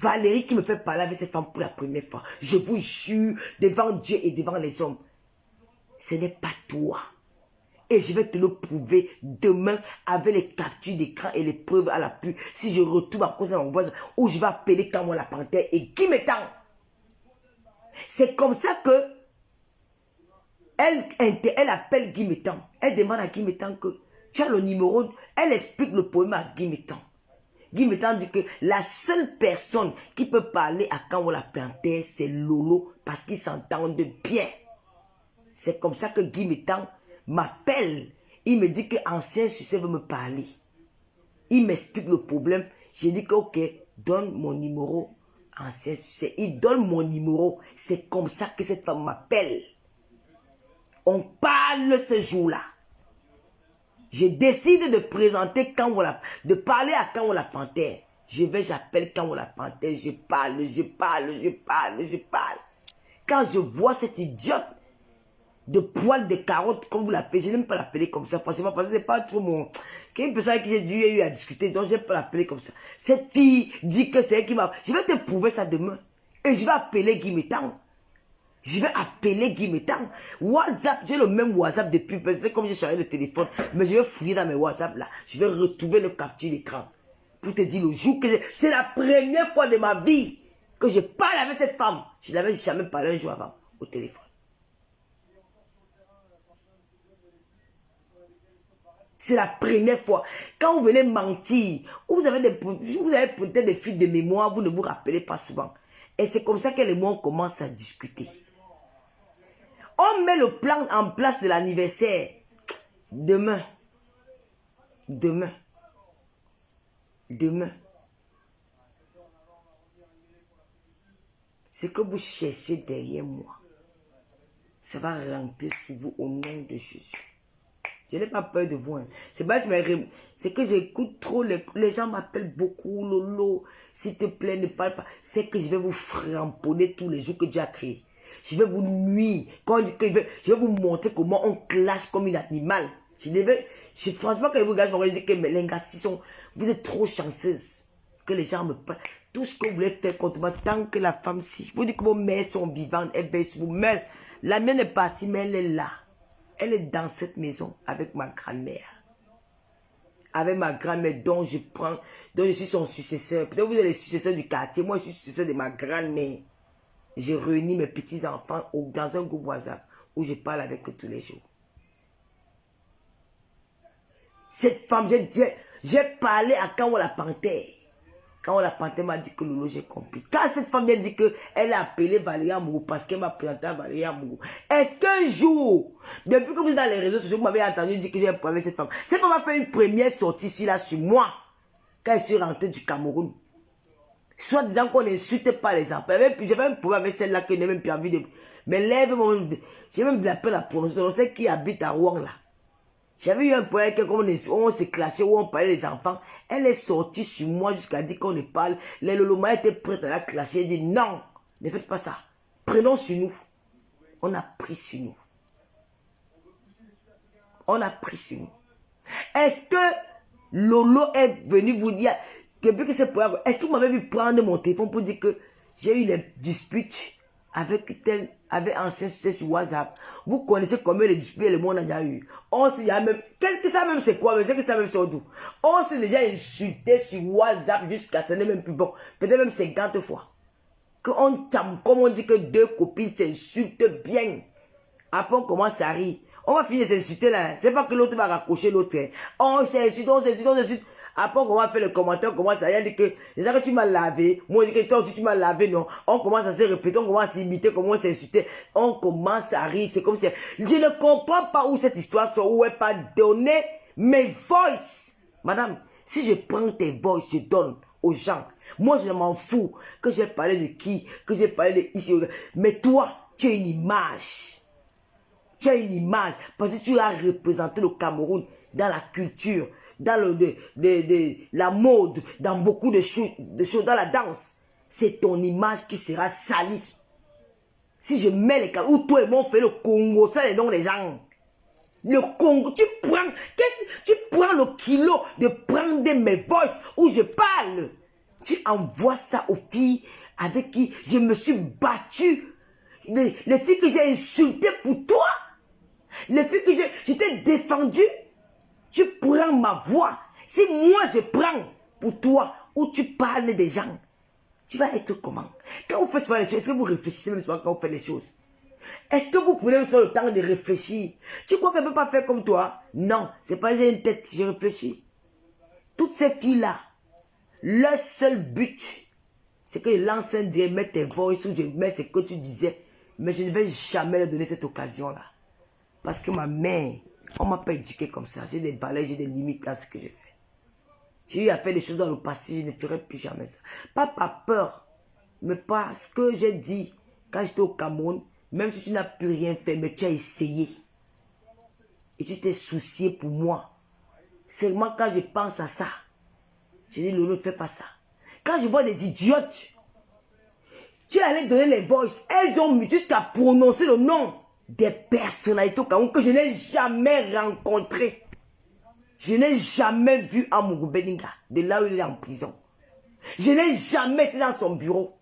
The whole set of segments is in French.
Valérie qui me fait parler avec cette femme pour la première fois. Je vous jure, devant Dieu et devant les hommes, ce n'est pas toi. Et je vais te le prouver demain avec les captures d'écran et les preuves à l'appui. Si je retrouve à cause de mon voisin, où je vais appeler Kamon la panthère et Guy Métan. C'est comme ça que elle appelle Guy Métan. Elle demande à Guy Métan que tu as le numéro. Elle explique le problème à Guy Métan. Guy Métan dit que la seule personne qui peut parler à Kamon la panthère, c'est Lolo, parce qu'ils s'entendent bien. C'est comme ça que Guy Métan m'appelle. Il me dit que ancien succès veut me parler. Il m'explique le problème. J'ai dit que ok, donne mon numéro. Ancien succès. Il donne mon numéro. C'est comme ça que cette femme m'appelle. On parle ce jour-là. Je décide de présenter de parler à Kamon la panthère. J'appelle Kamon la panthère. Je parle. Quand je vois cette idiote de poil de carotte, comme vous l'appelez, je n'aime pas l'appeler comme ça, franchement, parce que c'est pas trop mon... Une personne avec qui j'ai dû eu à discuter, donc je n'aime pas l'appeler comme ça. Cette fille dit que c'est elle qui m'a... Je vais te prouver ça demain. Et je vais appeler Guy Métan. WhatsApp, j'ai le même WhatsApp depuis, c'est comme j'ai changé le téléphone, mais je vais fouiller dans mes WhatsApp là. Je vais retrouver le capture d'écran. Pour te dire le jour que c'est la première fois de ma vie que je parle avec cette femme. Je n'avais jamais parlé un jour avant au téléphone. C'est la première fois. Quand vous venez mentir, vous avez peut-être des fuites de mémoire, vous ne vous rappelez pas souvent. Et c'est comme ça que les mots commencent à discuter. On met le plan en place de l'anniversaire. Demain. Ce que vous cherchez derrière moi, ça va rentrer sur vous au nom de Jésus. Je n'ai pas peur de vous. Hein. C'est que j'écoute trop. Les gens m'appellent beaucoup. Lolo, s'il te plaît, ne parle pas. C'est que je vais vous framponner tous les jours que Dieu a créé. Je vais vous nuire. Je vais vous montrer comment on clash comme une animal. Franchement, quand vous regardez, je dis que les gars, vous êtes trop chanceuse. Que les gens me parlent. Tout ce que vous voulez faire contre moi, tant que la femme, si. Vous dites que vos mères sont vivantes, elles veillent sur vous. Mais la mienne est partie, mais elle est là. Elle est dans cette maison avec ma grand-mère. Avec ma grand-mère dont je suis son successeur. Peut-être vous êtes les successeurs du quartier. Moi, je suis successeur de ma grand-mère. Je réunis mes petits-enfants dans un groupe WhatsApp où je parle avec eux tous les jours. Cette femme, j'ai parlé à Kamon la panthère. Quand la panthère m'a dit que Lolo, j'ai compris. Quand cette femme m'a dit qu'elle a appelé Valérie Amourou parce qu'elle m'a présenté à Valérie Amourou. Est-ce qu'un jour, depuis que vous êtes dans les réseaux sociaux, vous m'avez entendu dire que j'ai un problème avec cette femme a fait une première sortie ici, là, sur moi, quand je suis rentré du Cameroun. Soit disant qu'on n'insulte pas les enfants. J'avais un problème avec celle-là que je n'ai même plus envie de... Mais lève, j'ai même de la peine à prononcer. On sait qui habite à Rouen, là. J'avais eu un problème avec quelqu'un, on s'est clashé, où on parlait des enfants. Elle est sortie sur moi jusqu'à dire qu'on ne parle. Les Loloma étaient prêtes à la clasher. Elle dit non, ne faites pas ça. Prenons sur nous. On a pris sur nous. Est-ce que Lolo est venu vous dire, depuis que c'est problème, est-ce que vous m'avez vu prendre mon téléphone pour dire que j'ai eu les disputes avec ancien succès sur WhatsApp? Vous connaissez combien de disputes le monde a déjà eu? On s'est déjà même... Qu'est-ce que ça même c'est quoi? Mais c'est que ça même c'est d'où? On s'est déjà insulté sur WhatsApp jusqu'à ce n'est même plus bon. Peut-être même 50 fois. Comme on dit que deux copines s'insultent bien. Après on commence à rire. On va finir s'insulter là. C'est pas que l'autre va raccrocher l'autre. On s'insulte. Après, on va faire le commentaire, on commence à dire que c'est ça que tu m'as lavé. Moi, je dis que toi aussi tu m'as lavé, non. On commence à se répéter, on commence à s'imiter, comment s'insulter. On commence à rire. C'est comme si. Je ne comprends pas où cette histoire sort, où elle pas donné mes voices. Madame, si je prends tes voices, je donne aux gens. Moi, je m'en fous que j'ai parlé de qui, que j'ai parlé de ici. Mais toi, tu as une image. Parce que tu as représenté le Cameroun dans la culture, dans la mode, dans beaucoup de choses, dans la danse. C'est ton image qui sera salie. Si je mets les Cameroun, ou toi et moi on fait le Congo, ça les noms des gens. Le Congo, tu prends le kilo de prendre mes voices où je parle. Tu envoies ça aux filles avec qui je me suis battu. Les filles que j'ai insultées pour toi. Les filles que je t'ai défendues. Tu prends ma voix. Si moi je prends pour toi, ou tu parles des gens, tu vas être comment? Quand vous faites les choses, est-ce que vous réfléchissez même souvent quand vous faites les choses? Est-ce que vous prenez le temps de réfléchir? Tu crois qu'elle ne peut pas faire comme toi? Non, c'est pas j'ai une tête, je réfléchis. Toutes ces filles-là, leur seul but, c'est que l'ancien Dieu mette tes voix ou je mets ce que tu disais. Mais je ne vais jamais leur donner cette occasion-là. Parce que ma mère, on ne m'a pas éduqué comme ça. J'ai des valeurs, j'ai des limites dans ce que je fais. J'ai eu à faire des choses dans le passé, je ne ferai plus jamais ça. Pas par peur, mais parce que j'ai dit quand j'étais au Cameroun, même si tu n'as plus rien fait, mais tu as essayé. Et tu t'es soucié pour moi. Seulement quand je pense à ça, je dis, Lolo, ne fais pas ça. Quand je vois des idiotes, tu allais donner les voices, elles ont mis jusqu'à prononcer le nom des personnalités au Cameroun que je n'ai jamais rencontrées. Je n'ai jamais vu Amourou Beninga, de là où il est en prison. Je n'ai jamais été dans son bureau.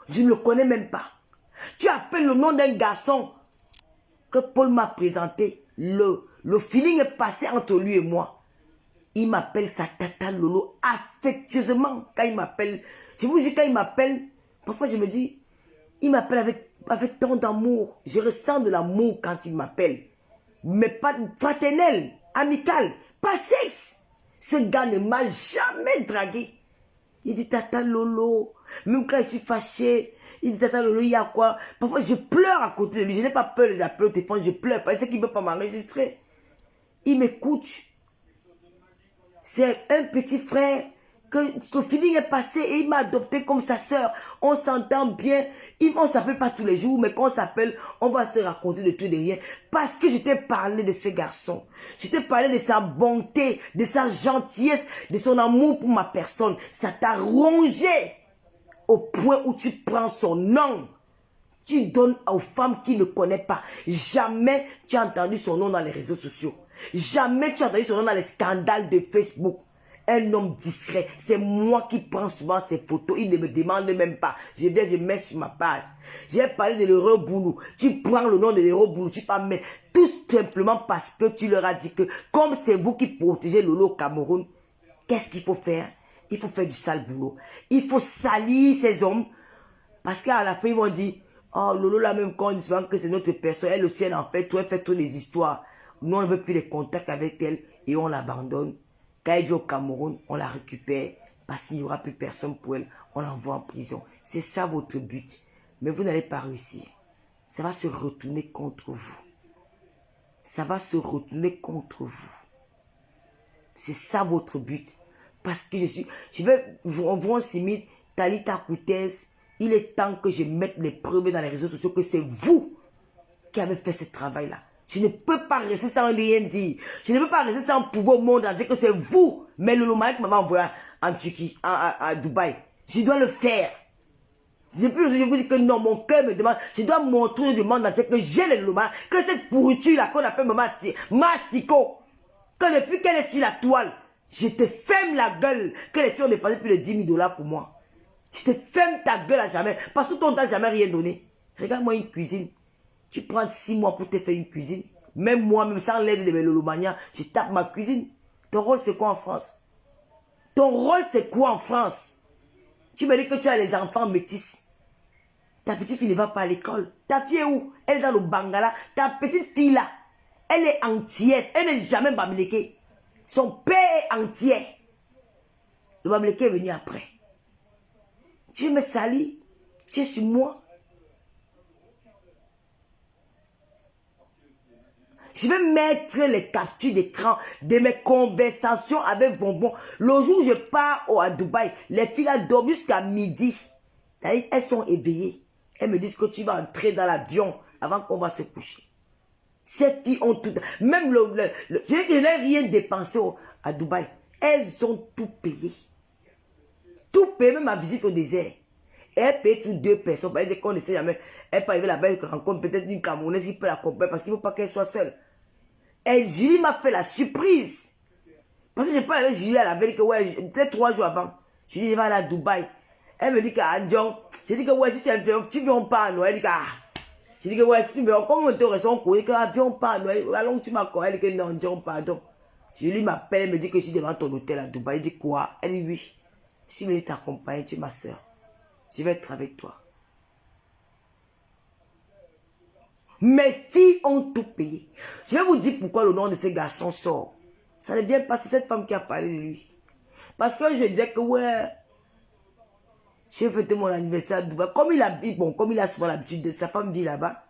Je ne le connais même pas. Tu appelles le nom d'un garçon que Paul m'a présenté. Le feeling est passé entre lui et moi. Il m'appelle sa tata Lolo affectueusement. Quand il m'appelle, je vous dis quand il m'appelle, parfois je me dis, il m'appelle avec tant d'amour. Je ressens de l'amour quand il m'appelle. Mais pas fraternel, amical, pas sexe. Ce gars ne m'a jamais dragué. Il dit, tata Lolo, même quand je suis fâché, il dit, tata Lolo, il y a quoi? Parfois, je pleure à côté de lui. Je n'ai pas peur de l'appeler au téléphone, je pleure parce qu'il ne peut pas m'enregistrer. Il m'écoute. C'est un petit frère que le feeling est passé et il m'a adopté comme sa soeur. On s'entend bien. On ne s'appelle pas tous les jours, mais quand on s'appelle, on va se raconter de tout et de rien. Parce que je t'ai parlé de ce garçon. Je t'ai parlé de sa bonté, de sa gentillesse, de son amour pour ma personne. Ça t'a rongé au point où tu prends son nom. Tu donnes aux femmes qui ne connaissent pas. Jamais tu as entendu son nom dans les réseaux sociaux. Jamais tu as entendu son nom dans les scandales de Facebook. Un homme discret. C'est moi qui prends souvent ses photos. Il ne me demande même pas. Je viens, je mets sur ma page. J'ai parlé de l'héros Boulou. Tu prends le nom de l'héros Boulou. Tu t'en mets. Tout simplement parce que tu leur as dit que comme c'est vous qui protégez Lolo au Cameroun, qu'est-ce qu'il faut faire? Il faut faire du sale boulot. Il faut salir ces hommes. Parce qu'à la fin, ils vont dire, oh, Lolo, là même quand on dit souvent que c'est notre personne, elle aussi, elle en fait tout, elle fait toutes les histoires. Nous, on ne veut plus les contacts avec elle et on l'abandonne. Quand elle vient au Cameroun, on la récupère parce qu'il n'y aura plus personne pour elle. On l'envoie en prison. C'est ça votre but. Mais vous n'allez pas réussir. Ça va se retourner contre vous. Ça va se retourner contre vous. C'est ça votre but. Parce que je vais vous envoyer 6 000 Talita Koutez. Il est temps que je mette les preuves dans les réseaux sociaux que c'est vous qui avez fait ce travail-là. Je ne peux pas rester sans rien dire. Je ne peux pas rester sans pouvoir au monde dire que c'est vous. Mais le Loma qui m'a envoyé en Turquie, à Dubaï. Je dois le faire. Depuis je vous dis que non, mon cœur me demande. Je dois montrer du monde entier que j'ai le Loma. Que cette pourriture-là qu'on appelle Mastico. Que depuis qu'elle est sur la toile, je te ferme la gueule. Que les filles ont dépensé plus de 10 000 $ pour moi. Je te ferme ta gueule à jamais. Parce que ton t'a jamais rien donné. Regarde-moi une cuisine. Tu prends 6 mois pour te faire une cuisine. Même moi, même sans l'aide de mes lolomanias, je tape ma cuisine. Ton rôle, c'est quoi en France? Ton rôle, c'est quoi en France? Tu me dis que tu as les enfants métis. Ta petite fille ne va pas à l'école. Ta fille est où? Elle est dans le Bangala. Ta petite fille là, elle est entière. Elle n'est jamais bamléquée. Son père est entier. Le bamléqué est venu après. Tu me salis. Tu es sur moi. Je vais mettre les captures d'écran de mes conversations avec Bonbon. Le jour où je pars à Dubaï, les filles là dorment jusqu'à midi. Elles sont éveillées. Elles me disent que tu vas entrer dans l'avion avant qu'on va se coucher. Ces filles ont tout... Même je n'ai rien dépensé à Dubaï. Elles ont tout payé. Tout payé, même ma visite au désert. Elle paye toutes 2 personnes. Parce qu'on ne sait jamais. Elle peut arriver là-bas et rencontre peut-être une Camerounaise qui peut l'accompagner parce qu'il ne faut pas qu'elle soit seule. Et Julie m'a fait la surprise. Parce que je parle avec Julie à la veille que, ouais, peut-être 3 jours avant. Je dis, je vais aller à Dubaï. Elle me dit qu'à John, je dis que ouais, si tu ne viens pas à Noël, elle dit je dis que ouais, si tu veux, comme on te ressent, on dit que viens pas à Noël, allons tu m'accordes, elle dit que non, John, pardon. Je lui m'appelle, elle me dit que je suis devant ton hôtel à Dubaï. Elle dit quoi? Elle dit oui. Si je veux t'accompagner, tu es ma soeur. Je vais être avec toi. Mes filles ont tout payé. Je vais vous dire pourquoi le nom de ce garçon sort. Ça ne vient pas, c'est cette femme qui a parlé de lui. Parce que je disais que ouais, j'ai fêté mon anniversaire à Dubaï. Comme il habite, bon, comme il a souvent l'habitude de sa femme vit là-bas.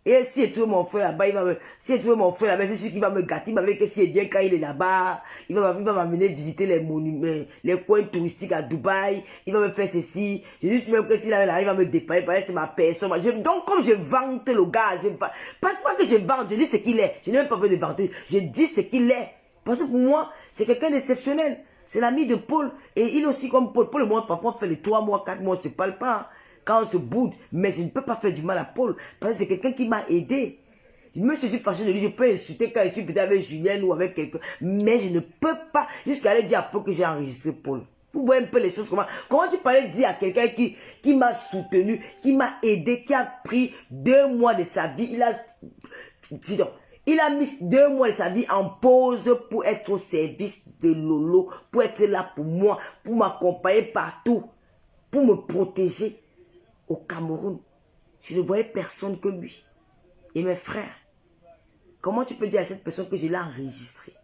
Et si il trouve mon frère là-bas, il va me... Si il trouve mon frère là-bas, c'est sûr qu'il va me gâter. Il va me dire que s'il est bien quand il est là-bas, il va m'amener visiter les monuments, les coins touristiques à Dubaï. Il va me faire ceci. Je dis même que s'il arrive, il va me dépanner, parce que c'est ma personne. Donc comme je vante le gars, je ne pense pas que je vante, je dis ce qu'il est. Je n'ai même pas besoin de vanter. Je dis ce qu'il est. Parce que pour moi, c'est quelqu'un d'exceptionnel. C'est l'ami de Paul. Et il aussi comme Paul. Paul et moi, parfois, on fait les 3 mois, 4 mois, on ne se parle pas. Quand on se boude, mais je ne peux pas faire du mal à Paul, parce que c'est quelqu'un qui m'a aidé. Je me suis fâché de lui, je peux insulter quand je suis peut-être avec Julien ou avec quelqu'un, mais je ne peux pas jusqu'à aller dire à Paul que j'ai enregistré Paul. Vous voyez un peu les choses, comment tu peux dire à quelqu'un qui m'a soutenu, qui m'a aidé, qui a pris 2 mois de sa vie, il a mis 2 mois de sa vie en pause pour être au service de Lolo, pour être là pour moi, pour m'accompagner partout, pour me protéger. Au Cameroun, je ne voyais personne que lui et mes frères. Comment tu peux dire à cette personne que je l'ai enregistré?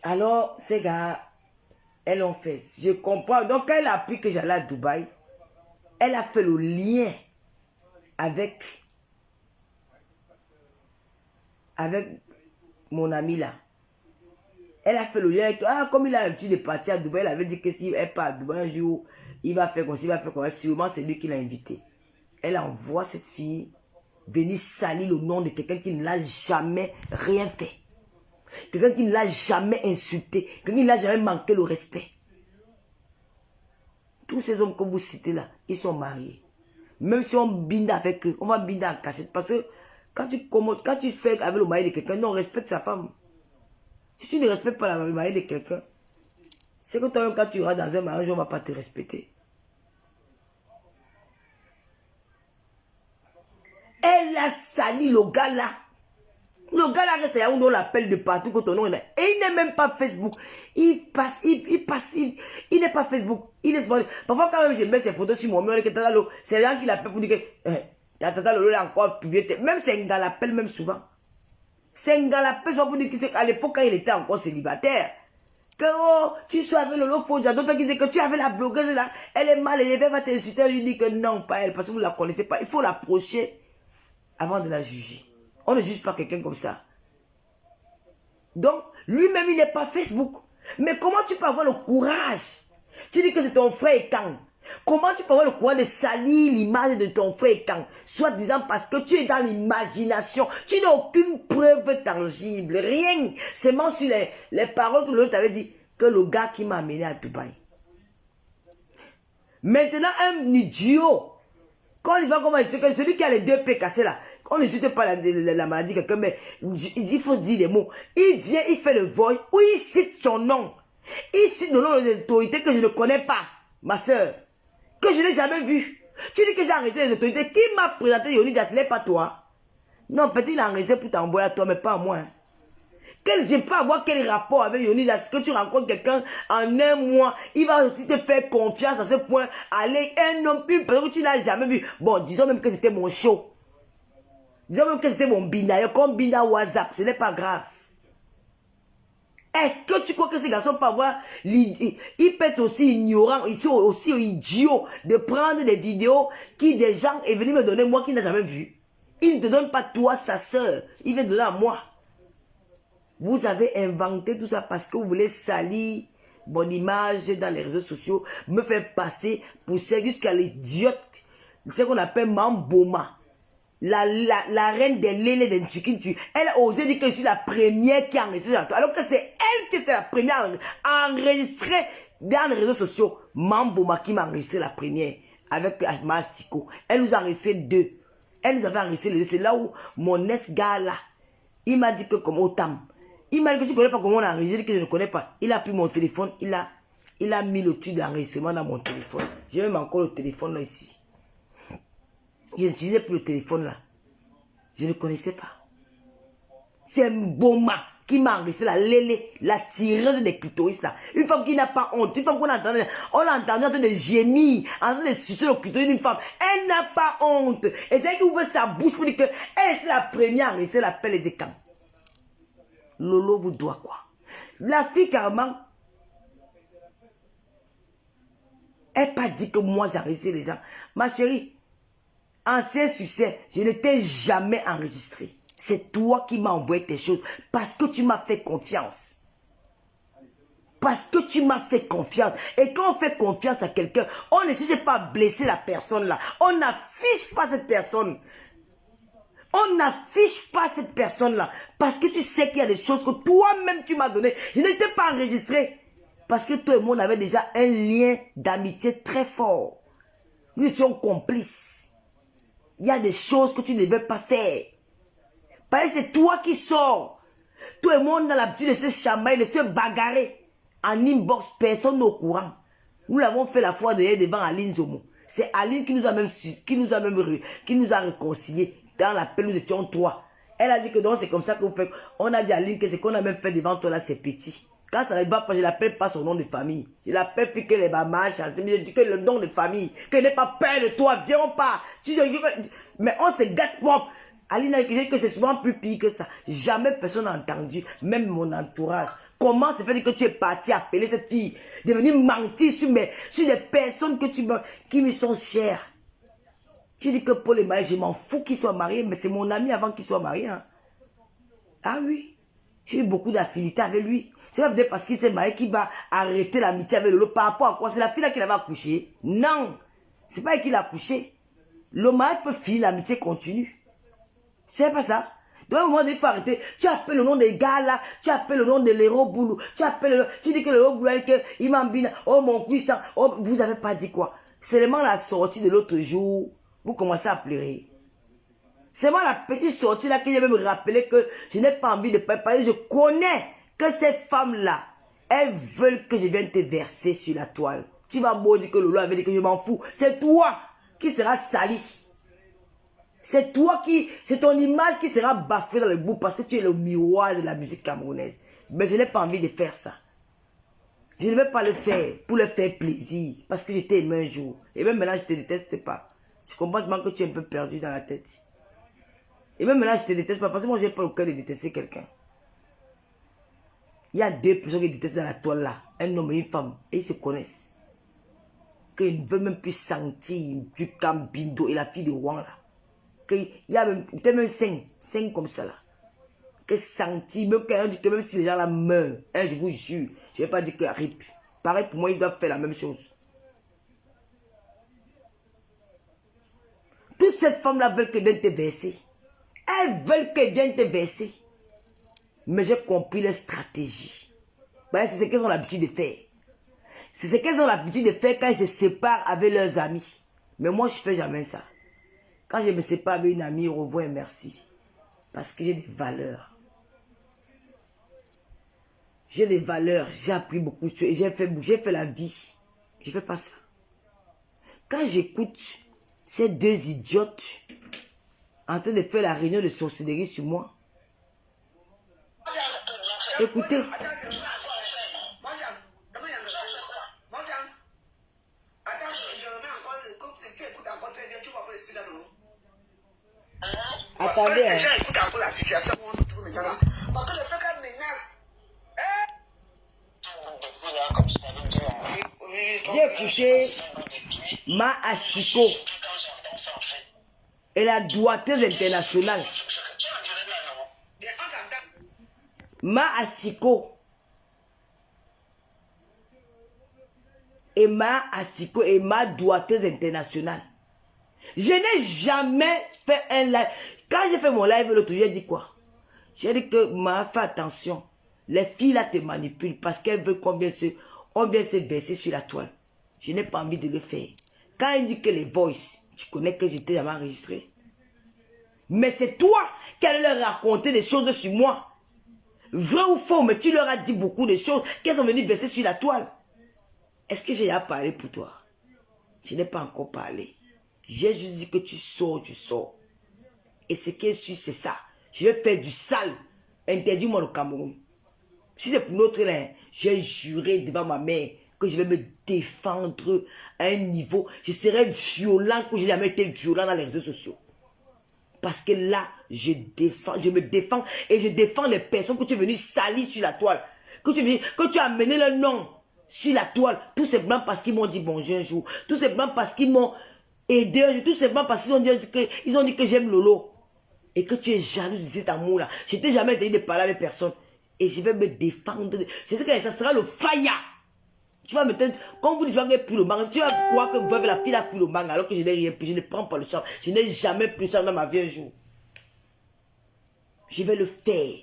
Alors, ces gars, elles ont fait. Je comprends. Donc, elle a appris que j'allais à Dubaï. Elle a fait le lien avec mon ami là. Elle a fait le lien avec, comme il a l'habitude de partir à Dubaï, elle avait dit que si elle part à Dubaï un jour, il va faire comme ça, il va faire comme ça. Sûrement, c'est lui qui l'a invité. Elle envoie cette fille venir salir le nom de quelqu'un qui ne l'a jamais rien fait. Quelqu'un qui ne l'a jamais insulté. Quelqu'un qui ne l'a jamais manqué le respect. Tous ces hommes que vous citez là, ils sont mariés. Même si on binde avec eux, on va binder en cachette. Parce que quand tu fais avec le mari de quelqu'un, non, respecte sa femme. Si tu ne respectes pas le mari de quelqu'un, c'est que toi-même, quand tu iras dans un mariage, on ne va pas te respecter. Elle a sali le gars là. Le gars là, c'est on l'appelle de partout quand ton nom est là. Et il n'est même pas Facebook. Il n'est pas Facebook. Il est sur... Parfois, quand même, je mets ses photos sur mon mur, c'est là qui l'appelle pour dire que Tata Lolo a encore publié. Même c'est un gars l'appelle même souvent. C'est un gars l'appelle souvent pour dire qu'à l'époque, quand il était encore célibataire, que oh, tu sois avec Lolo Fodja, d'autres qui disent que tu avais la blogueuse là, elle est mal élevée, elle va t'insulter. Je lui dis que non, pas elle, parce que vous ne la connaissez pas. Il faut l'approcher avant de la juger. On ne juge pas quelqu'un comme ça. Donc, lui-même, il n'est pas Facebook. Mais comment tu peux avoir le courage? Tu dis que c'est ton frère Ekang. Comment tu peux avoir le courage de salir l'image de ton frère Ekang? Soit disant parce que tu es dans l'imagination. Tu n'as aucune preuve tangible. Rien. Seulement sur les paroles que l'autre avait dit. Que le gars qui m'a amené à Dubaï. Maintenant, un idiot. Quand il va comment celui qui a les 2 P cassés là. On ne cite pas la maladie quelqu'un, mais il faut se dire des mots. Il vient, il fait le voice, ou il cite son nom. Il cite le nom de l'autorité que je ne connais pas, ma soeur. Que je n'ai jamais vu. Tu dis que j'ai enregistré les autorités. Qui m'a présenté Yonidas? Ce n'est pas toi. Non, peut-être il a enregistré pour t'envoyer à toi, mais pas à moi. Je peux avoir quel rapport avec Yonidas? Que tu rencontres quelqu'un en un mois, il va aussi te faire confiance à ce point. Aller un homme, une personne que tu n'as jamais vu. Bon, disons même que c'était mon show. Disons même que c'était mon binda, comme binda WhatsApp, ce n'est pas grave. Est-ce que tu crois que ces garçons peuvent avoir... Il peut être aussi ignorant, ils sont aussi idiots de prendre des vidéos qui des gens est venu me donner, moi qui n'ai jamais vu. Il ne te donne pas toi, sa soeur, il vient donner à moi. Vous avez inventé tout ça parce que vous voulez salir mon image dans les réseaux sociaux, me faire passer pour ça jusqu'à l'idiote, ce qu'on appelle Mamboma. La reine des lélés de Tchikintu, elle a osé dire que je suis la première qui a enregistré, alors que c'est elle qui était la première à enregistrer dans les réseaux sociaux. Mamboma qui m'a enregistré la première avec Asma Siko. Elle nous a enregistré 2. Elle nous avait enregistré les deux. C'est là où mon ex-gars là, il m'a dit que comme autant. Il m'a dit que tu ne connais pas comment on a enregistré, que je ne connais pas. Il a pris mon téléphone, il a mis le truc d'enregistrement dans mon téléphone. J'ai même encore le téléphone là ici. Je n'utilisais plus le téléphone là. Je ne connaissais pas. C'est un Mboma qui m'a enregistré la lélé, la tireuse des clitoris là. Une femme qui n'a pas honte. Une femme qu'on a entendu, on l'a entendu en train de gémir, en train de sucer le clitoris d'une femme. Elle n'a pas honte. Et c'est elle qui ouvre sa bouche pour dire qu'elle était la première à enregistrer l'appel des écrans. Lolo vous doit quoi? La fille carrément, elle n'a pas dit que moi j'enregistrais les gens. Ma chérie, ancien succès, je ne t'ai jamais enregistré. C'est toi qui m'as envoyé tes choses parce que tu m'as fait confiance. Parce que tu m'as fait confiance. Et quand on fait confiance à quelqu'un, on ne cherche pas à blesser la personne là. On n'affiche pas cette personne. On n'affiche pas cette personne là. Parce que tu sais qu'il y a des choses que toi-même tu m'as données. Je n'étais pas enregistré. Parce que toi et moi on avait déjà un lien d'amitié très fort. Nous étions complices. Il y a des choses que tu ne devais pas faire. Parce que c'est toi qui sors. Tout le monde a l'habitude de se chamailler, de se bagarrer. En inbox, personne n'est au courant. Nous l'avons fait la fois d'ailleurs devant Aline Zomo. C'est Aline qui nous a réconciliés. Dans l'appel, nous étions trois. Elle a dit que donc c'est comme ça qu'on fait. On a dit à Aline que ce qu'on a même fait devant toi là, c'est petit. Quand ça ne va pas, je l'appelle pas son nom de famille. Je l'appelle plus que les mamans, je dis que le nom de famille. Que n'aie pas peur de toi, viens pas. Mais on se gâte propre. Aline a dit que c'est souvent plus pire que ça. Jamais personne n'a entendu, même mon entourage. Comment se fait que tu es parti appeler cette fille, de venir mentir sur des personnes qui me sont chères. Tu dis que pour les mariés, je m'en fous qu'il soit marié, mais c'est mon ami avant qu'il soit marié. Hein. Ah oui, j'ai eu beaucoup d'affinité avec lui. C'est pas peut-être parce qu'il s'est marié qu'il va arrêter l'amitié avec l'autre. Par rapport à quoi? C'est la fille là qui l'avait accouché. Non, c'est pas elle qui l'a accouché. Le mariage peut finir, l'amitié continue. C'est pas ça. Donc, à un moment donné, il faut arrêter. Tu appelles le nom des gars là, tu appelles le nom de l'héros boulot, tu dis que l'héros boulot, il m'embine, oh mon puissant, oh, vous n'avez pas dit quoi. Seulement la sortie de l'autre jour, vous commencez à pleurer. Seulement la petite sortie là qui vient me rappeler que je n'ai pas envie de parler. Je connais que ces femmes-là, elles veulent que je vienne te verser sur la toile. Tu vas beau dire que Lolo avait dit que je m'en fous. C'est toi qui seras sali. C'est toi c'est ton image qui sera bafouée dans le bout parce que tu es le miroir de la musique camerounaise. Mais je n'ai pas envie de faire ça. Je ne vais pas le faire pour le faire plaisir. Parce que je t'ai aimé un jour. Et même maintenant, je ne te déteste pas. Je comprends seulement que tu es un peu perdu dans la tête. Et même maintenant, je ne te déteste pas parce que moi, je n'ai pas le cœur de détester quelqu'un. Il y a deux personnes qui détestent dans la toile là. Un homme et une femme. Et ils se connaissent. Qu'ils ne veulent même plus sentir du Cambindo et la fille de Rouen là. Il y a même 5 comme ça là. Que sentir, même quelqu'un dit que même si les gens là meurent, hein, je vous jure, je ne vais pas dire que RIP. Pareil pour moi, ils doivent faire la même chose. Toutes ces femmes-là veulent que viennent te verser. Elles veulent que viennent te verser. Mais j'ai compris leur stratégie. Ben, c'est ce qu'elles ont l'habitude de faire. C'est ce qu'elles ont l'habitude de faire quand elles se séparent avec leurs amis. Mais moi, je ne fais jamais ça. Quand je me sépare avec une amie, au revoir et merci. Parce que j'ai des valeurs. J'ai des valeurs. J'ai appris beaucoup de choses. J'ai fait la vie. Je ne fais pas ça. Quand j'écoute ces deux idiotes en train de faire la réunion de sorcellerie sur moi, écoutez. Attendez. Les gens écoutent encore la situation où on se trouve maintenant. Parce que le fait qu'elle menace. J'ai écouté Ma Asiko et la doigteuse internationale. Ma Asiko et ma doigteuse internationale. Je n'ai jamais fait un live. Quand j'ai fait mon live l'autre jour, j'ai dit quoi? J'ai dit que fais attention. Les filles là te manipulent parce qu'elles veulent qu'on vienne se baisser sur la toile. Je n'ai pas envie de le faire. Quand il dit que les voices, tu connais que j'étais jamais enregistré. Mais c'est toi qui allais leur raconter des choses sur moi. Vrai ou faux, mais tu leur as dit beaucoup de choses qu'elles sont venues verser sur la toile. Est-ce que j'ai à parler pour toi? Je n'ai pas encore parlé. J'ai juste dit que tu sors, tu sors. Et ce qui est sûr, c'est ça. Je vais faire du sale. Interdis-moi le Cameroun. Si c'est pour notre là, j'ai juré devant ma mère que je vais me défendre à un niveau. Je serai violent que je n'ai jamais été violent dans les réseaux sociaux. Parce que là, je me défends et je défends les personnes que tu es venu salir sur la toile. Que tu as amené le nom sur la toile. Tout simplement parce qu'ils m'ont dit bonjour un jour. Tout simplement parce qu'ils m'ont aidé un jour. Tout simplement parce qu'ils ont dit que j'aime Lolo. Et que tu es jalouse de cet amour-là. Je n'étais jamais interdit de parler avec personne. Et je vais me défendre. C'est ce que ça sera le faya. Tu vas me dire, quand vous dites que je vais plus le manga, tu vas croire que vous avez la fille a plus le manga alors que je n'ai rien pris. Je ne prends pas le charme. Je n'ai jamais pris le charme dans ma vie un jour. Je vais le faire.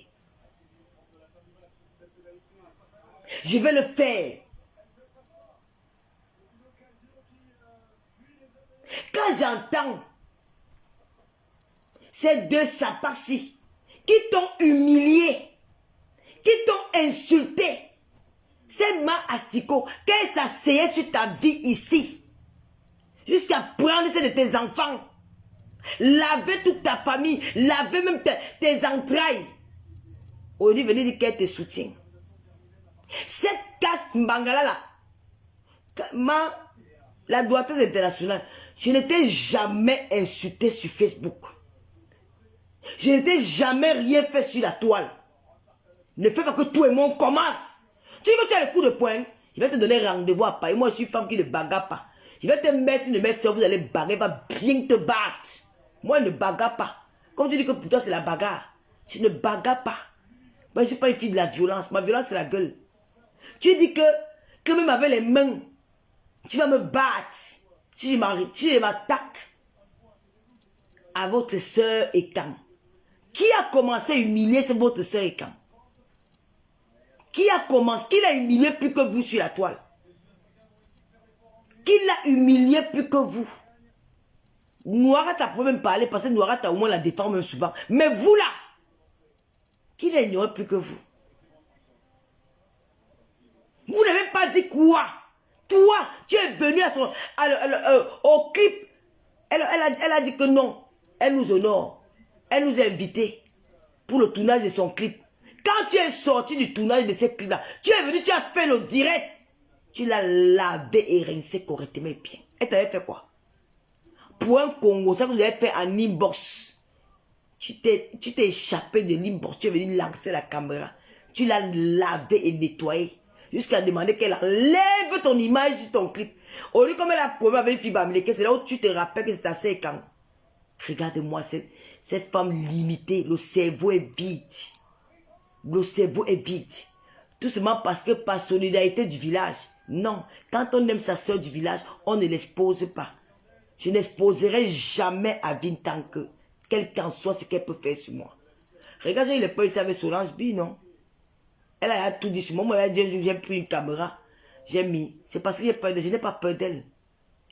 Je vais le faire. Quand j'entends ces deux sapats-ci qui t'ont humilié, qui t'ont insulté, cette main asticot, qu'elle s'asseyait sur ta vie ici, jusqu'à prendre celle de tes enfants, laver toute ta famille, laver même tes entrailles, au lieu de venir dire qu'elle te soutient. Cette casse mbangala là, la droiteuse internationale, je n'étais jamais insulté sur Facebook. Je n'étais jamais rien fait sur la toile. Ne fais pas que tout et moi on commence. Tu dis que tu as le coup de poing, je vais te donner rendez-vous à Paris. Moi je suis une femme qui ne bagarre pas. Je vais te mettre une de mes soeurs, vous allez bagarrer, va bien te battre. Moi je ne bagarre pas. Comme tu dis que pour toi c'est la bagarre. Je ne bagarre pas. Moi je ne suis pas une fille de la violence. Ma violence c'est la gueule. Tu dis que même avec les mains, tu vas me battre. Si je m'attaque à votre soeur Ekam. Qui a commencé à humilier, c'est votre soeur Ekam. Qui l'a humilié plus que vous sur la toile? Qui l'a humilié plus que vous? Noirata pouvait même parler parce que Noirata au moins la défend même souvent. Mais vous là, qui l'a ignoré plus que vous? Vous n'avez pas dit quoi? Toi, tu es venu au clip. Elle a dit que non. Elle nous honore. Elle nous a invités pour le tournage de son clip. Quand tu es sorti du tournage de ce clip-là, tu es venu, tu as fait le direct. Tu l'as lavé et rincé correctement bien. Elle t'avait fait quoi? Pour un Congo, ça que vous avez fait en inbox. Tu t'es échappé de l'inbox. Tu es venu lancer la caméra. Tu l'as lavé et nettoyé. Jusqu'à demander qu'elle enlève ton image sur ton clip. Au lieu comme elle a promis avec Fiba Américaine, c'est là où tu te rappelles que c'est assez quand. Regarde-moi cette femme limitée. Le cerveau est vide. Le cerveau est vide. Tout simplement parce que par solidarité du village. Non. Quand on aime sa soeur du village, on ne l'expose pas. Je n'exposerai jamais à Vin tant que, quel qu'en soit ce qu'elle peut faire sur moi. Regarde, il est pas ici avec Solange B, non? Elle a tout dit sur moi. Moi, elle a dit un jour, j'ai pris une caméra. J'ai mis. C'est parce que j'ai peur d'elle. Je n'ai pas peur d'elle.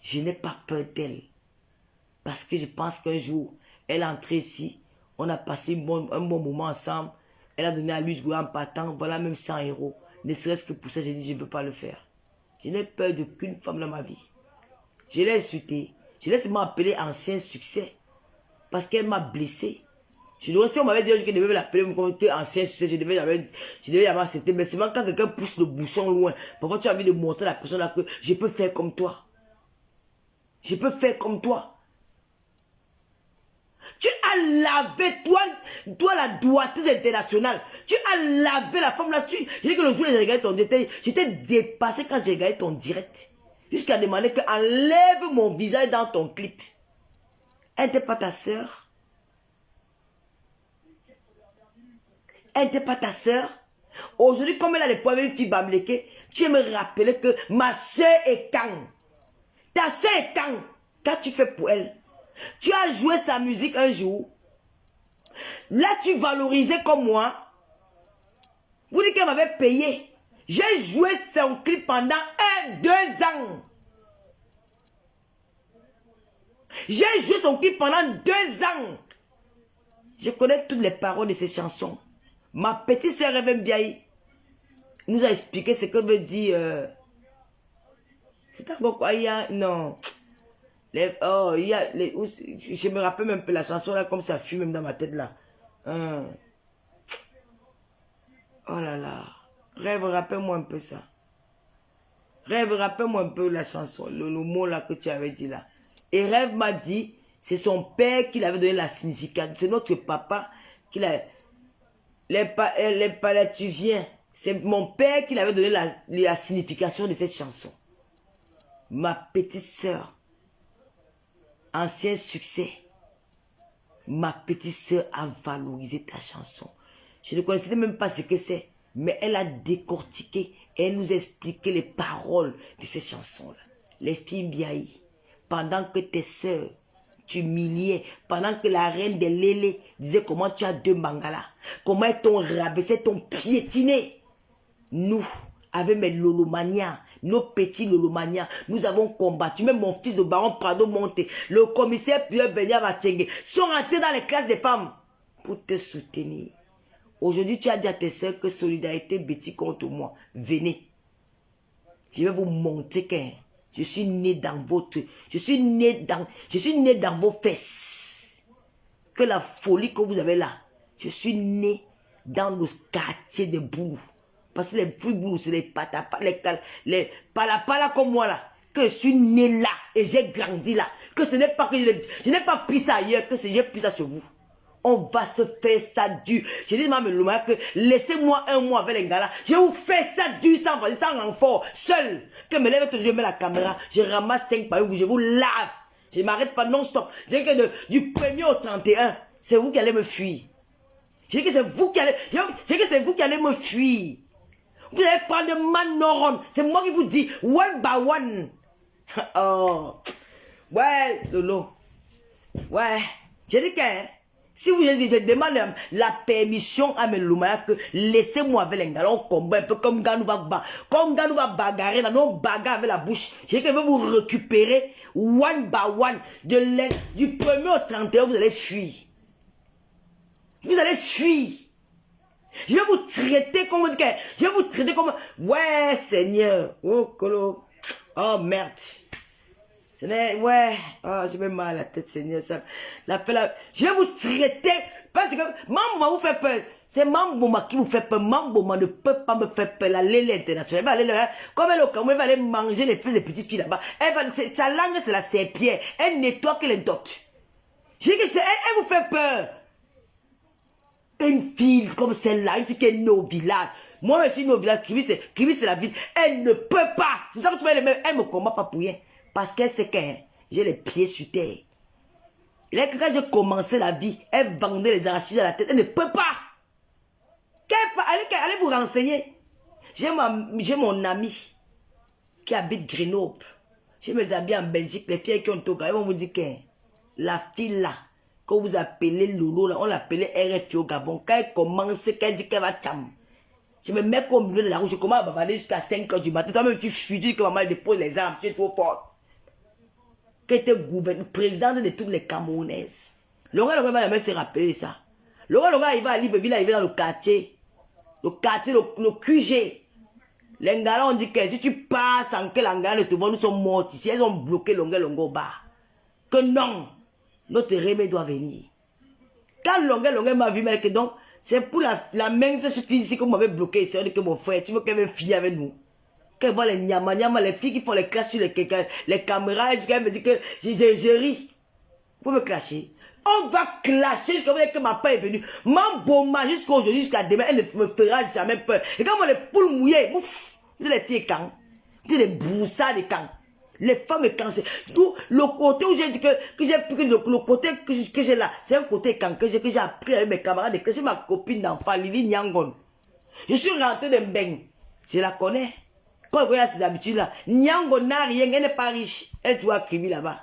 Je n'ai pas peur d'elle. Parce que je pense qu'un jour, elle est entrée ici. On a passé un bon moment ensemble. Elle a donné à lui en partant. Voilà même 100 €. Ne serait-ce que pour ça, j'ai dit, je ne peux pas le faire. Je n'ai peur d'aucune femme dans ma vie. Je l'ai insultée. Je l'ai seulement appelé ancien succès. Parce qu'elle m'a blessé. Si on m'avait dit que je devais l'appeler comme ancien succès, je devais jamais accepter. Mais seulement quand quelqu'un pousse le bouchon loin, parfois tu as envie de montrer à la personne là que je peux faire comme toi. Je peux faire comme toi. Tu as lavé, toi la droiteuse internationale. Tu as lavé la femme là-dessus. Je dis que le jour où j'ai regardé ton direct, j'étais dépassé quand j'ai regardé ton direct. Jusqu'à demander que enlève mon visage dans ton clip. Elle n'était pas ta soeur. Elle n'était pas ta soeur. Aujourd'hui, comme elle a les poids avec Fiba Américaine, tu me rappeler que ma soeur est quand. Ta soeur est quand. Qu'as-tu fait pour elle? Tu as joué sa musique un jour. Là, tu valorisais comme moi. Vous dites qu'elle m'avait payé. J'ai joué son clip pendant 2 ans. J'ai joué son clip pendant 2 ans. Je connais toutes les paroles de ces chansons. Ma petite sœur Rêve Biaï nous a expliqué ce que veut dire. C'est encore quoi? Il y a. Non. Il y a. Je me rappelle même peu la chanson là, comme ça fume même dans ma tête là. Oh là là. Rêve, rappelle-moi un peu ça. Rêve, rappelle-moi un peu la chanson, le mot là que tu avais dit là. Et Rêve m'a dit, c'est son père qui l'avait donné la signification. C'est notre papa qui l'a. Les palatuviens. C'est mon père qui l'avait donné la signification de cette chanson. Ma petite sœur. Ancien succès. Ma petite sœur a valorisé ta chanson. Je ne connaissais même pas ce que c'est. Mais elle a décortiqué et elle nous a expliqué les paroles de ces chansons-là. Les filles Biaï, pendant que tes sœurs t'humiliaient, pendant que la reine des Lélé disait comment tu as 2 mangalas, comment elles t'ont rabaissé, t'ont piétiné. Nous, avec mes lolomanias, nos petits lolomanias, nous avons combattu. Même mon fils de baron Prado Monté, le commissaire Pierre Benya Matenge, sont rentrés dans les classes des femmes pour te soutenir. Aujourd'hui, tu as dit à tes soeurs que solidarité Betty contre moi. Venez. Je vais vous montrer que je suis né dans votre... Je suis né dans vos fesses. Que la folie que vous avez là. Je suis né dans le quartier de Boulou. Parce que les Boulou, c'est les patapas, les palapala comme moi là. Que je suis né là et j'ai grandi là. Que ce n'est pas que je n'ai pas pris ça ailleurs, que j'ai pris ça chez vous. On va se faire ça dur. Je dis, maman, que laissez-moi 1 mois avec les gars là. Je vous fais ça dur sans renfort, seul. Que me lève, je mets la caméra. Je ramasse 5 par je vous lave. Je ne m'arrête pas non-stop. Je dis que du 1er au 31, c'est vous qui allez me fuir. Je dis que c'est vous qui allez me fuir. Vous allez prendre Manoron. C'est moi qui vous dis, one by one. Oh. Ouais, Lolo. Ouais. Je dis que... Si vous dites, je demande la permission à mes loumaya que laissez-moi avec les gars, on combat un peu comme Ganou va bagarrer, dans nos bagarres avec la bouche. J'ai que je vais vous récupérer one by one. Du 1er au 31, vous allez fuir. Vous allez fuir. Je vais vous traiter comme... Je vais vous traiter comme... Ouais, Seigneur. Oh, Colo. Oh, merde. Ouais, oh, j'ai même mal à la tête, Seigneur. Je vais vous traiter parce que Mambouma vous fait peur. C'est Mambouma qui vous fait peur. Mambouma ne peut pas me faire peur. La Lélé internationale, elle va aller là, comme elle au Cameroun, elle va aller manger les fils des petites filles là-bas. Sa langue, c'est la serpillère. Elle nettoie que les dots. Je dis que elle vous fait peur. Une fille comme celle-là, une fille qui est née au village. Moi, je suis née au village. Kibi, c'est la ville. Elle ne peut pas. C'est ça que tu vois, elle me combat pas pour rien. Parce qu'elle sait que j'ai les pieds sur terre. Là, quand j'ai commencé la vie, elle vendait les arachides à la tête. Elle ne peut pas. Allez vous renseigner. J'ai mon ami qui habite Grenoble. J'ai mes amis en Belgique, les filles qui ont tout gagné. Ils vont vous dire que la fille là, que vous appelez Lolo, là, on l'appelait RFI au Gabon. Quand elle commence, quand elle dit qu'elle va tcham. Je me mets au milieu de la route, je commence à bavarder jusqu'à 5 h du matin. Toi-même, tu fuis, tu dis que maman dépose les armes, tu es trop fort. Qui était présidente de toutes les Camerounaises. Laurent va jamais se rappeler ça. Laurent il va à Libreville, il va dans le quartier. Le QG. Les Ngala ont dit que si tu passes en que l'Angala ne te voit, nous sommes morts ici. Elles ont bloqué Longue au bas. Que non, notre remède doit venir. Quand Longue m'a vu, mais que donc, c'est pour la même chose ici que vous m'avez bloqué ici. On dit que mon frère, tu veux qu'elle me fie avec nous. Qu'elle voit les nyama, les filles qui font les clashs sur les caméras, et qu'elle me dit que je ris. Vous me clasher. On va clasher jusqu'à vous dire que ma peur est venue. Mamboma jusqu'à aujourd'hui, jusqu'à demain, elle ne me fera jamais peur. Et quand moi les poules mouillées, ouf, vous les filles quand, vous les broussards de quand. Les femmes quand c'est tout le côté où j'ai dit que j'ai pris le côté que j'ai là, c'est un côté quand que j'ai appris avec mes camarades, que j'ai ma copine d'enfant, Lili Nyangon. Je suis rentré de Mbeng. Je la connais. Quand elle voyait ses habitudes là, Nyangon n'a rien, elle n'est pas riche. Elle joue à Kribi là-bas.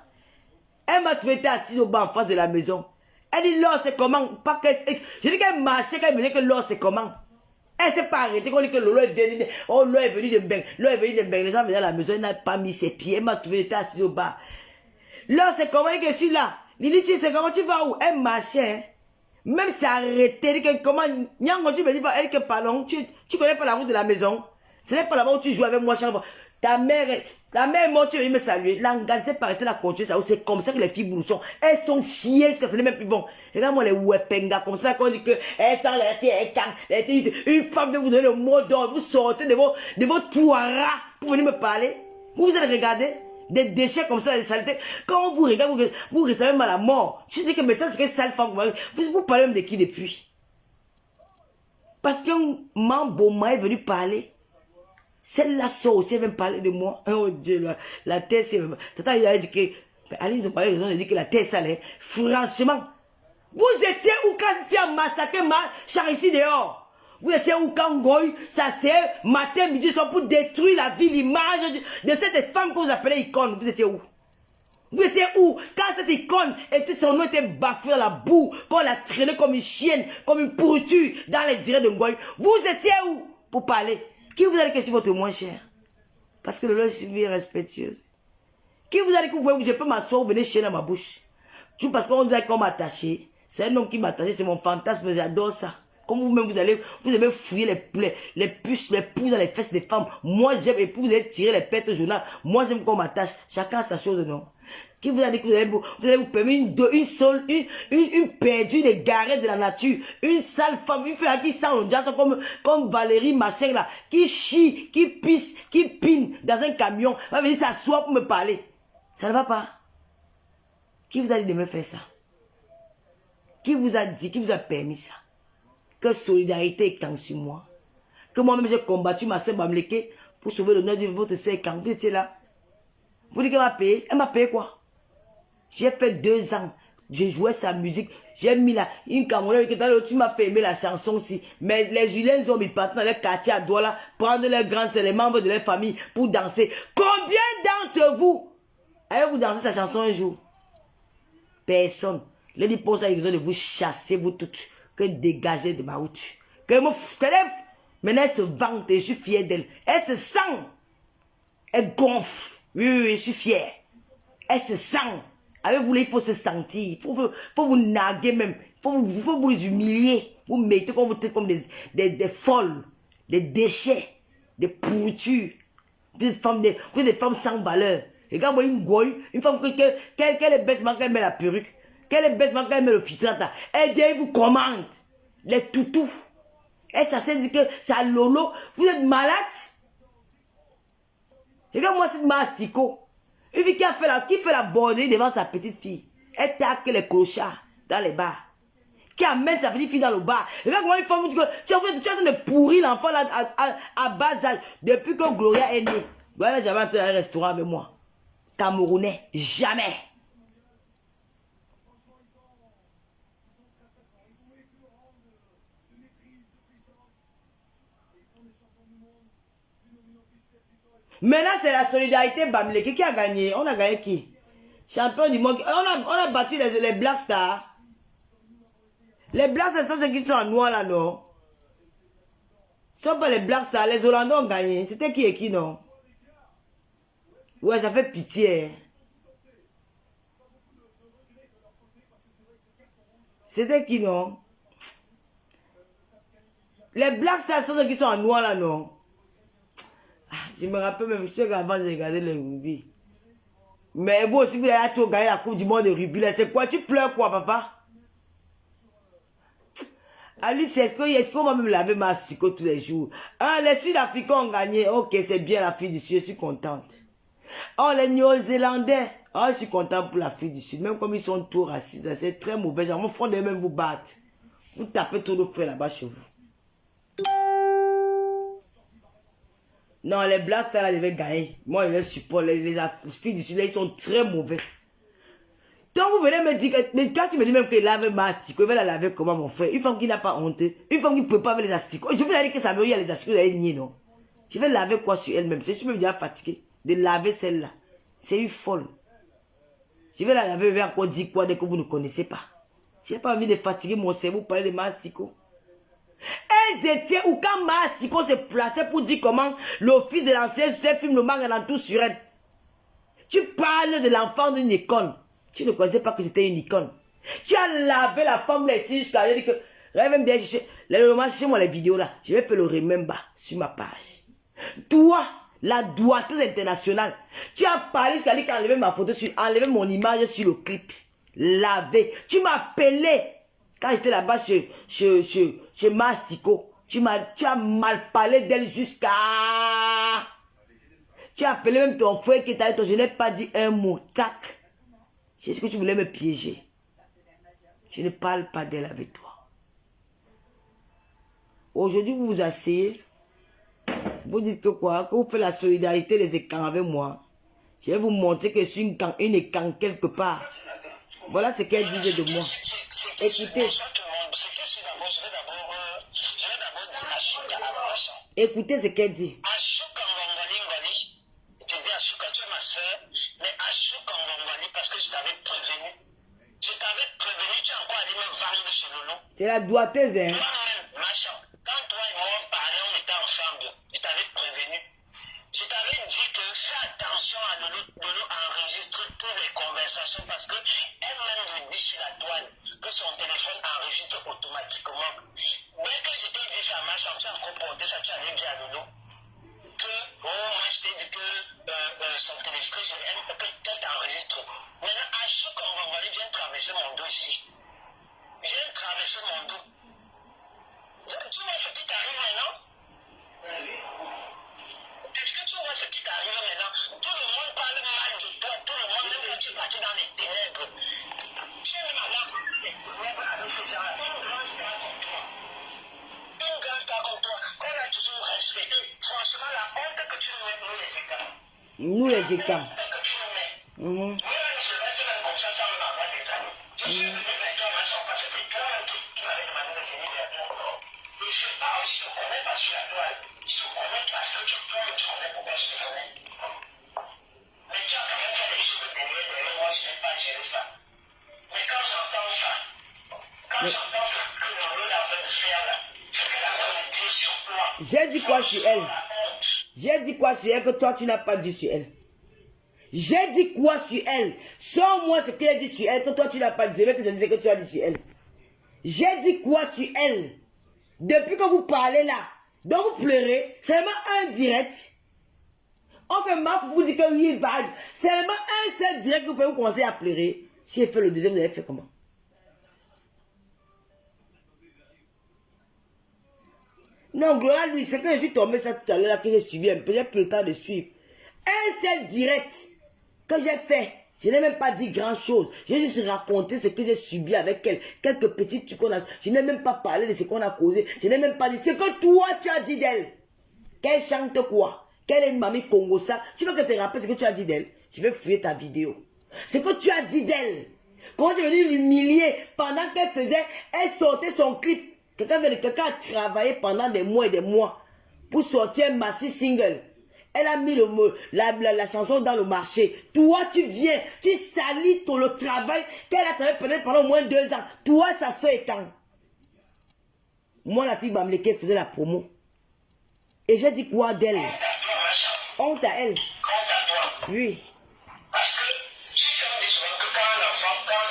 Elle m'a trouvé assise au banc en face de la maison. Elle dit l'or c'est comment? Pas que, je dis qu'elle marchait, qu'elle me dit que l'or c'est comment? Elle s'est pas arrêtée, qu'on dit que l'eau est venu, oh l'eau est venu de Mbeng, l'eau est venu de Mbeng, les gens venaient à la maison, elle n'a pas mis ses pieds, elle m'a trouvé assise au bas. L'or c'est comment que je suis là? Lili, tu sais comment tu vas où? Elle marchait, hein? Même si arrêté, comment, Nyango, tu me dis pas, elle que pardon, tu connais pas la route de la maison. Ce n'est pas là-bas où tu joues avec moi chaque fois. Ta mère est morte, tu veux me saluer. L'engagé par été la continuer ça. C'est comme ça que les filles bouchons. Elles sont fiées, parce que ce n'est même plus bon. Regarde-moi les wepenga, comme ça, quand on dit que elles sont une femme veut vous donner le mot d'ordre, vous sortez de vos touaras pour venir me parler. Vous allez regarder des déchets comme ça, des saletés. Quand on vous regarde, vous recevez mal à mort. Je dis que mais ça, c'est que sale femme. Vous parlez même de qui depuis? Parce qu'un membre est venu parler. Celle-là sort aussi, elle vient parler de moi. Oh Dieu, la terre, c'est... Tata, il a dit que... Alice, il a dit que la terre, ça l'est. Franchement, vous étiez où quand il a massacré ma char ici dehors? Vous étiez où quand Goy, ça c'est matin, midi, soir pour détruire la vie, l'image de cette femme que vous appelez icône? Vous étiez où? Vous étiez où quand cette icône, son nom était bafoué dans la boue, quand on l'a traîné comme une chienne, comme une pourriture dans les directs de Ngoy? Vous étiez où pour parler? Qui vous a dit que c'est votre moins cher? Parce que le leur est vie respectueuse. Qui vous a dit que vous pouvez, je peux m'asseoir, vous venez chier dans ma bouche? Tout parce qu'on vous a dit qu'on m'a attaché. C'est un homme qui m'a attaché, c'est mon fantasme, j'adore ça. Comme vous-même, vous aimez fouiller les puces, les pouces dans les fesses des femmes. Moi, j'aime, et puis vous allez tirer les pètes au journal. Moi, j'aime qu'on m'attache. Chacun a sa chose, non? Qui vous a dit que vous allez vous permettre une perdue, une égarée de la nature, une sale femme, une femme qui sent le jazz comme Valérie machin là, qui chie, qui pisse, qui pine dans un camion, va venir s'asseoir pour me parler. Ça ne va pas. Qui vous a dit de me faire ça? Qui vous a dit, qui vous a permis ça? Que solidarité est quand sur moi? Que moi-même j'ai combattu ma sœur Bamleke pour sauver l'honneur de votre sœur quand vous étiez là? Vous dites qu'elle m'a payé? Elle m'a payé quoi? J'ai fait 2 ans. J'ai joué sa musique. J'ai mis là une Camerounaise qui tu m'as fait aimer la chanson aussi. Mais les Juliens ont mis partout dans les quartiers à Douala, prendre leurs grands, c'est les membres de leur famille pour danser. Combien d'entre vous avez-vous dansé sa chanson un jour? Personne. Les dit pour ça, ils ont de vous chasser, vous toutes. Que dégager de ma route. Maintenant, elle se vante et je suis fier d'elle. Elle se sent. Elle gonfle. Oui, je suis fier. Elle se sent. Avec vous, il faut se sentir. Il faut vous naguer même. Il faut vous humilier. Vous mettez comme des folles, des déchets, des pourritures. Vous êtes des femmes sans valeur. Regarde-moi une femme qu'elle est baisse quand elle met la perruque. Qu'elle est baisse quand elle met le filtre. Elle dit, elle vous commande. Les toutous. Elle s'assène dit que c'est à Lolo. Vous êtes malade. Regarde-moi cette mastico. Une fille qui fait la bordée devant sa petite fille. Elle taque les clochards dans les bars. Qui amène sa petite fille dans le bar. Regarde-moi une femme qui dit que tu es en train de pourrir l'enfant à bas âge. Depuis que Gloria est née. Voilà, j'avais entré dans un restaurant avec moi. Camerounais. Jamais. Maintenant, c'est la solidarité Bamleke qui a gagné. On a gagné qui? Champion du monde. On a battu les Black Stars. Les Black Stars sont ceux qui sont en noir là, non? Ce ne sont pas les Black Stars. Les Hollandais ont gagné. C'était qui et qui, non? Ouais, ça fait pitié. C'était qui, non? Les Black Stars sont ceux qui sont en noir là, non? Je me rappelle même, je sais qu'avant j'ai regardé le rugby. Mais vous aussi, vous avez toujours gagné la Coupe du Monde de rugby. C'est quoi? Tu pleures quoi, papa? Alice, est-ce qu'on va me laver ma psycho tous les jours? Ah, les Sud-Africains ont gagné. Ok, c'est bien la fille du Sud, je suis contente. Oh, les Néo-Zélandais. Oh, je suis content pour la fille du Sud. Même comme ils sont tous racistes, c'est très mauvais. Genre, mon frère de même vous battre. Vous tapez tous nos frères là-bas chez vous. Non, les Black Stars là devaient gagner. Moi, je les supporte. Les filles du Sud, là, ils sont très mauvais. Donc, vous venez me dire, mais quand tu me dis même qu'elle lave ma asticot, elle va la laver comment, mon frère? Une femme qui n'a pas honte, une femme qui ne peut pas avec les asticots. Je vais dire que ça me y a les asticots, elle est niée, non? Je vais laver quoi sur elle-même? Si tu me dis fatiguée de laver celle-là, c'est une folle. Je vais la laver, je vais encore dire quoi dès que vous ne connaissez pas. Je n'ai pas envie de fatiguer mon cerveau pour parler de ma asticot. Elles étaient où quand Mastico se plaçait pour dire comment l'office de l'ancien chef filme le manga dans tout sur elle. Tu parles de l'enfant d'une icône. Tu ne connaissais pas que c'était une icône. Tu as lavé la femme là ici jusqu'à... Je dis que... Rêve bien chercher... Cherchez moi les vidéos là. Je vais faire le remember sur ma page. Toi, la doigteuse internationale, tu as parlé jusqu'à dire qu'enlever ma photo, enlever mon image sur le clip. Lavé. Tu m'as appelé quand j'étais là-bas chez Mastico. Tu as mal parlé d'elle jusqu'à... Tu as appelé même ton frère qui t'a dit, je n'ai pas dit un mot. Tac. C'est ce que tu voulais me piéger. Je ne parle pas d'elle avec toi. Aujourd'hui, vous vous asseyez. Vous dites que quoi? Que vous faites la solidarité des écrans avec moi. Je vais vous montrer que je suis une écran quelque part. Voilà ce qu'elle disait de moi. Écoutez. Écoutez ce qu'elle dit. C'est la doigteuse, hein. Quand toi et moi on parlait, on était ensemble. Je t'avais prévenu. Je t'avais dit que fais attention à Lolo enregistre toutes les conversations parce que elle-même me dit sur la toile que son téléphone enregistre automatiquement. Dès que je t'ai dit ça marche, tu as encore porté ça, tu allais dire à Lolo que moi je t'ai dit que son téléphone, qu'elle t'enregistre. Maintenant, à chaque fois qu'on va aller, viens traverser mon dos ici. Viens traverser mon dos. Tu vois ce qui t'arrive maintenant? Est-ce que tu vois ce qui t'arrive maintenant? Tout le monde parle mal de toi, tout le monde, même quand tu es parti dans les ténèbres. Tu es même allé dans les ténèbres avec ces gens-là. Une grande star comme toi. Une grande star comme toi, qu'on a toujours respecté. Franchement, la honte que tu nous mets, nous les écrans. Nous les écrans. Que tu nous mets. Nous, je reste même comme ça sans même avoir des amis. Je suis venu avec toi, ma soeur, parce que c'est toi qui m'avais demandé de venir vers moi. Je ne parle, je ne connais pas sur la toile. Je ne connais pas ce que tu connais pourquoi je te connais. Mais tu as quand même fait des choses derrière moi, je n'ai pas géré ça. Mais quand j'entends ça, que Lolo est en train de faire là, ce qu'elle a en train de dire sur toi. j'ai dit quoi sur elle? J'ai dit quoi sur elle que toi tu n'as pas dit sur elle? J'ai dit quoi sur elle? Sans moi ce qu'elle a dit sur elle que toi tu n'as pas dit. Je veux que je dise que tu as dit sur elle. J'ai dit quoi sur elle? Depuis que vous parlez là, donc vous pleurez, seulement un direct. On fait mal pour vous dire que oui, il parle. Seulement un seul direct que vous pouvez vous commencer à pleurer. Si elle fait le deuxième, vous allez faire comment? Non, gloire à lui, c'est que je suis tombé ça tout à l'heure que j'ai suivi un peu, j'ai plus le temps de suivre. Un seul direct que j'ai fait. Je n'ai même pas dit grand chose. J'ai juste raconté ce que j'ai subi avec elle. Quelques petits trucs qu'on a. Je n'ai même pas parlé de ce qu'on a causé. Je n'ai même pas dit ce que toi tu as dit d'elle. Qu'elle chante quoi? Qu'elle est une mamie Congo ça. Tu veux que je te rappelle ce que tu as dit d'elle? Je vais fouiller ta vidéo. Ce que tu as dit d'elle. Quand tu es venu l'humilier pendant qu'elle faisait, elle sortait son clip. Quelqu'un a travaillé pendant des mois et des mois pour sortir un massif single. Elle a mis la chanson dans le marché. Toi, tu viens, tu salis le travail qu'elle a travaillé peut-être pendant au moins 2 ans. Toi, ça se étend. Moi, la fille Bamleke faisait la promo. Et j'ai dit quoi d'elle? Honte à elle. Oui. Parce que si tu me dis souvent que quand ton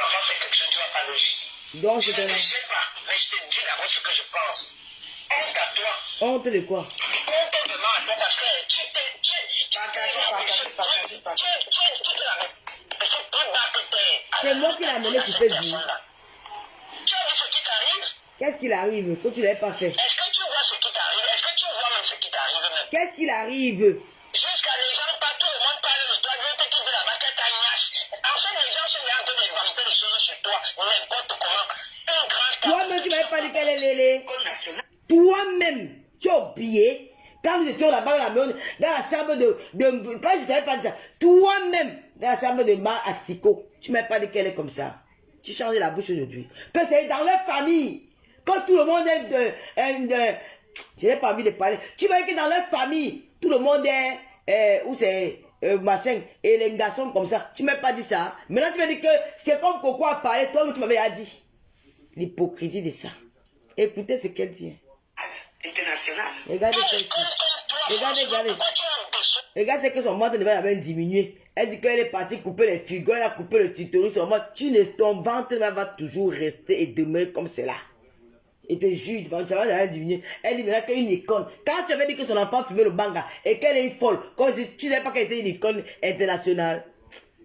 enfant fait quelque chose, tu ne vas pas loger. Donc, je ne sais pas, mais je te dis d'abord ce que je pense. Honte à toi. Honte de quoi? Honte vraiment à toi parce que tu c'est moi qui l'ai amené sur Facebook. Tu as vu ce qui t'arrive? Qu'est-ce qu'il arrive que tu ne l'avais pas fait? Est-ce que tu vois ce qui t'arrive? Est-ce que tu vois même ce qui t'arrive même? Qu'est-ce qu'il arrive? Jusqu'à les gens, pas tout le monde parle de toi, l'autre qui dit là-bas que t'as gnache. En fait, les gens sont en train d'inventer des choses sur toi, n'importe comment. Une grande... Toi-même, tu m'avais pas dit qu'elle est lélé. Toi-même, tu as oublié. Quand nous étions là-bas dans la chambre de pas je t'avais pas dit ça. Toi-même, dans la chambre de Ma Astico, tu m'avais pas dit qu'elle est comme ça. Tu changes la bouche aujourd'hui. Que c'est dans leur famille. Quand tout le monde est je n'ai pas envie de parler. Tu m'as dit que dans leur famille, tout le monde est où c'est machin et les garçons comme ça. Tu m'as pas dit ça. Maintenant tu m'as dit que c'est comme Coco a parlé, toi tu m'avais dit. L'hypocrisie de ça. Écoutez ce qu'elle dit. International. Regardez ça ici. Regardez. Regarde ce que son ventre devait avoir diminué. Elle dit qu'elle est partie couper les frigos, elle a coupé le tutoriel. Ton ventre va toujours rester et demeurer comme cela. Et te jure, tu vas d'aller diminuer. Elle dit maintenant qu'elle est une icône. Quand tu avais dit que son enfant fumait le banga et qu'elle est folle, comme si tu ne savais pas qu'elle était une icône internationale.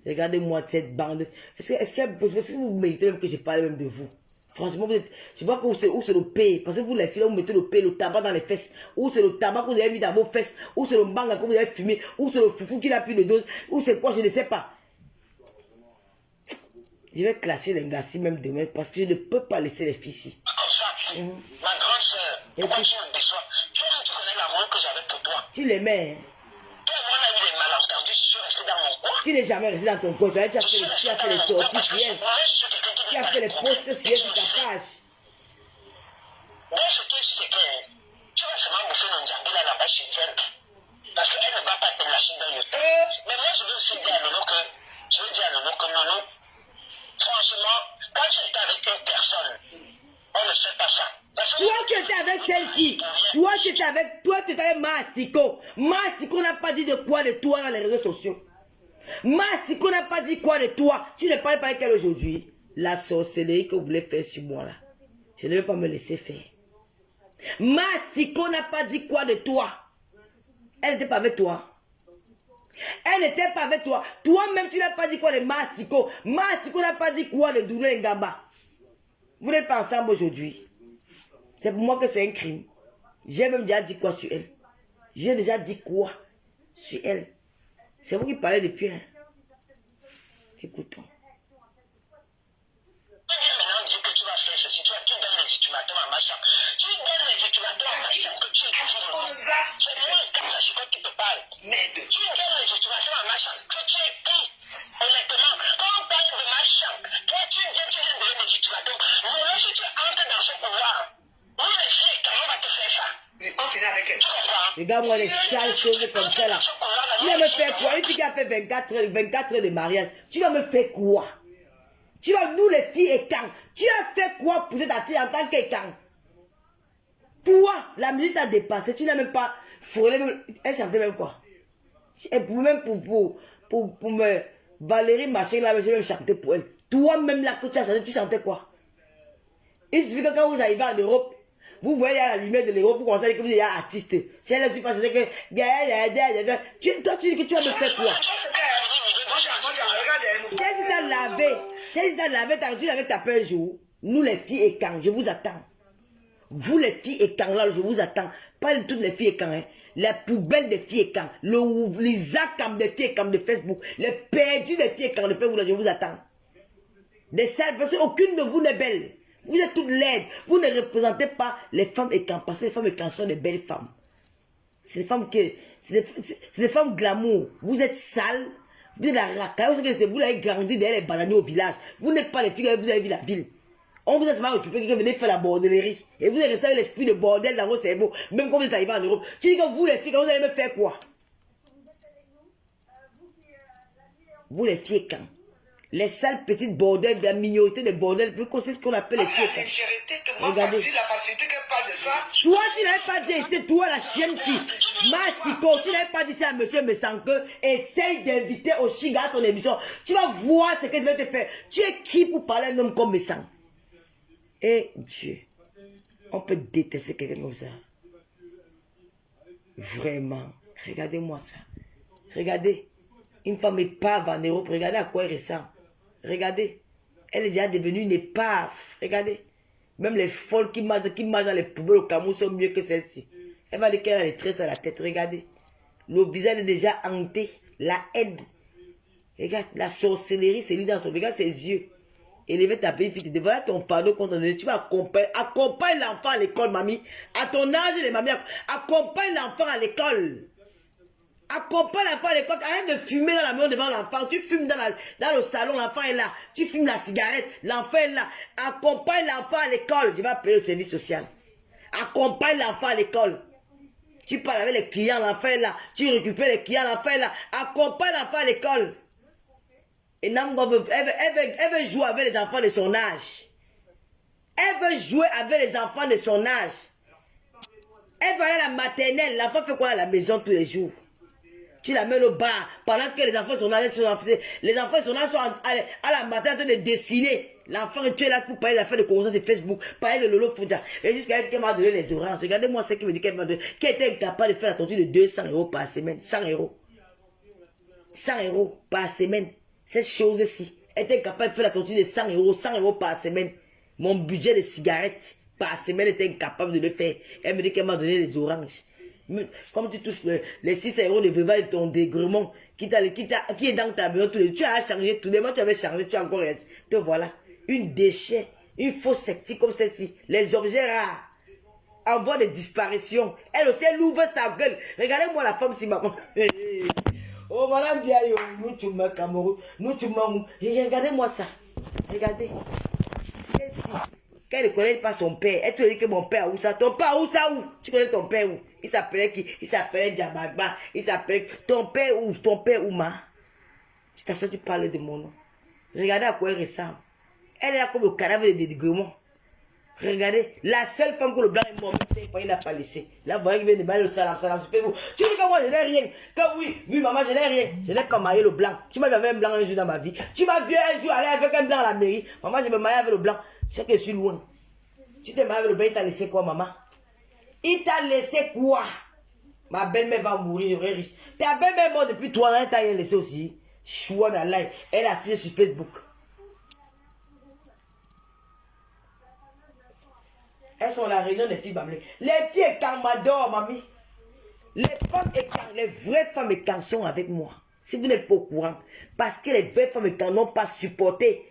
Regardez-moi cette bande. Est-ce que vous méritez même que je parle même de vous? Franchement, vous êtes, je vois que où c'est le P. Parce que vous, les filles, vous mettez le P, le tabac dans les fesses. Ou c'est le tabac que vous avez mis dans vos fesses. Ou c'est le banga que vous avez fumé. Ou c'est le foufou qui n'a plus de dose. Ou c'est quoi, je ne sais pas. Je vais clasher les gars si même demain. Parce que je ne peux pas laisser les filles ici. Ma grande soeur, pourquoi tu me déçois? Toi, tu connais l'amour que j'avais pour toi. Tu l'aimais. Toi, moi, on a eu des malentendus, je suis resté dans mon coin. Tu n'es jamais resté dans ton coin. Tu as fait les sorties sur elle. Tu as fait les posts sur elle sur ta page. Bon, ce qui est, c'est que tu vas seulement bouffer mon djambé là-bas chez elle. Parce qu'elle ne va pas te lâcher dans le temps. Mais moi, je veux aussi dire à Lolo que Lolo, franchement, quand tu étais avec une personne, on ne fait pas ça. Toi, tu étais avec celle-ci. Toi, tu étais avec Mastico. Mastico n'a pas dit de quoi de toi dans les réseaux sociaux. Mastico n'a pas dit quoi de toi. Tu ne parles pas avec elle aujourd'hui. La sorcellerie que vous voulez faire sur moi là. Je ne vais pas me laisser faire. Mastico n'a pas dit quoi de toi. Elle n'était pas avec toi. Elle n'était pas avec toi. Toi-même, tu n'as pas dit quoi de Mastico. Mastico n'a pas dit quoi de Doulé Ngaba. Vous n'êtes pas ensemble aujourd'hui. C'est pour moi que c'est un crime. J'ai même déjà dit quoi sur elle. J'ai déjà dit quoi sur elle. C'est vous qui parlez depuis. Hein. Écoutons. Tu viens maintenant dire que tu vas faire ceci. Tu donnes les ultimatums à machin. Tu donnes les ultimatums à machin que tu écris. C'est moi, quand tu te parles. Tu donnes les ultimatums à machin que tu écris. Honnêtement, quand on parle de machin, toi tu viens de donner des ultimatums. Moi, si tu entres dans ce pouvoir, nous les filles, comment on va te faire ça? On finit avec elle. Tu comprends? Regarde-moi les sales choses comme ça là. Tu vas me faire quoi? Une fille qui a fait 24 heures de mariage. Tu vas me faire quoi? Tu vas nous les filles écans. Tu as fait quoi pour cette artiste en tant qu'écan? Toi, la musique t'a dépassé. Tu n'as même pas frôlé. Elle chantait même quoi? Et pour même pour me Valérie Machin là, j'ai même chanté pour elle. Toi-même là que tu as chanté, tu chantais quoi? Il suffit que quand vous arrivez en Europe, vous voyez à la lumière de l'Europe, vous commencez à dire que vous êtes artiste. Si elle ne suis pas chanté que toi tu dis que tu vas me faire quoi? Si t'as lavé, tu l'avais tapé un jour. Nous les filles écans, je vous attends. Vous les filles écans là, je vous attends. Pas toutes les filles écans, hein. Les poubelles des filles écans, les acams des filles écans de Facebook, les perdus des filles écans de Facebook, là, je vous attends. Des sales, parce qu'aucune de vous n'est belle. Vous êtes toutes laides. Vous ne représentez pas les femmes écans, parce que les femmes écans sont des belles femmes. C'est des femmes c'est des femmes glamour. Vous êtes sales. Vous êtes la racaille, vous avez grandi derrière les bananiers au village. Vous n'êtes pas les filles, vous avez vu la ville. On vous a seulement occupé que vous venez faire la bordellerie. Et vous avez resté avec l'esprit de bordel dans vos cerveaux. Même quand vous êtes arrivé en Europe. Tu dis que vous les filles, vous allez me faire quoi? Vous les filles quand? Les sales petites bordels, de la minorité de bordels, vous connaissez ce qu'on appelle les filles quand? Regardez. Toi, tu n'avais pas dit, c'est toi la chienne-ci. Mastico, tu n'avais pas dit ça à monsieur Messanque. Essaye d'inviter au Chiga à ton émission. Tu vas voir ce que tu vas te faire. Tu es qui pour parler à un homme comme Messanque? Eh Dieu, on peut détester quelqu'un comme ça. Vraiment. Regardez-moi ça. Regardez. Une femme épave en Europe. Regardez à quoi elle ressemble. Regardez. Elle est déjà devenue une épave. Regardez. Même les folles qui mangent dans les poubelles au Cameroun sont mieux que celle-ci. Elle va dire qu'elle a les tresses à la tête. Regardez. Le visage est déjà hanté. La haine. Regarde. La sorcellerie s'est mise dans son regard, ses yeux. Élever ta petite fille, voilà ton fardeau contre nous. Tu vas accompagner l'enfant à l'école, mamie. À ton âge, les mamies, accompagne l'enfant à l'école. Accompagne l'enfant à l'école. Arrête de fumer dans la maison devant l'enfant. Tu fumes dans le salon, l'enfant est là. Tu fumes la cigarette, l'enfant est là. Accompagne l'enfant à l'école. Je vais appeler le service social. Accompagne l'enfant à l'école. Tu parles avec les clients, l'enfant est là. Tu récupères les clients, l'enfant est là. Accompagne l'enfant à l'école. Et elle veut jouer avec les enfants de son âge. Elle veut jouer avec les enfants de son âge. Elle va aller à la maternelle. L'enfant fait quoi à la maison tous les jours? tu l'amènes au bar, pendant que les enfants sont là, les enfants sont là, sont à la matin en train de dessiner. L'enfant, tu es là pour parler d'affaires de conversation de Facebook, parler de Lolo Fodja. Et jusqu'à elle qui m'a donné les oranges. Regardez-moi ce qui me dit qu'elle m'a donné, qu'elle était incapable de faire la torture de 200 € par semaine. 100 €. 100 € par semaine. Cette chose-ci. Elle était incapable de faire la torture de 100 €, 100 € par semaine. Mon budget de cigarettes par semaine était incapable de le faire. Elle me dit qu'elle m'a donné les oranges. Comme tu touches les 6 € de vivant de ton dégrément qui est dans ta maison, tu as changé tout. Demain, tu avais changé, tu as encore rien. Te voilà. Une déchet, une fausse sectie comme celle-ci. Les objets rares. En voie de disparition. Elle aussi, elle ouvre sa gueule. Regardez-moi la femme si maman. Oh, madame Biayo, nous tu m'as Cameroun. Nous tu m'as. Regardez-moi ça. Regardez. Celle-ci. Quand elle ne connaît pas son père, elle te dit que mon père où ça? Ton père où ça où? Tu connais ton père où? Il s'appelait qui? Il s'appelait Diabagba. Il s'appelait ton père où? Ton père où ma? Tu t'assures, tu parles de mon nom. Regardez à quoi elle ressemble. Elle est là comme le cadavre de dégrement. Regardez, la seule femme que le blanc est mort, il n'a pas laissé. Là, vous voyez qu'il vient de bailler le salam sur Facebook. Tu dis que moi, je n'ai rien. Que oui, maman, je n'ai rien. Je n'ai pas marié le blanc. Tu m'as vu avec un blanc un jour dans ma vie. Tu m'as vu un jour aller avec un blanc à la mairie. Maman, je me marie avec le blanc. Je sais que je suis loin. Tu t'es marié avec le blanc, il t'a laissé quoi, maman? Il t'a laissé quoi? Ma belle-mère va mourir, je serai riche. Ta belle-mère est morte depuis 3 ans, elle t'a rien laissé aussi. Chouan à l'ail. Elle a signé sur Facebook. Elles sont à la réunion des filles bablées. Les filles écarts m'adorent, mamie. Les femmes écarts, les vraies femmes écarts sont avec moi. Si vous n'êtes pas au courant. Parce que les vraies femmes écarts n'ont pas supporté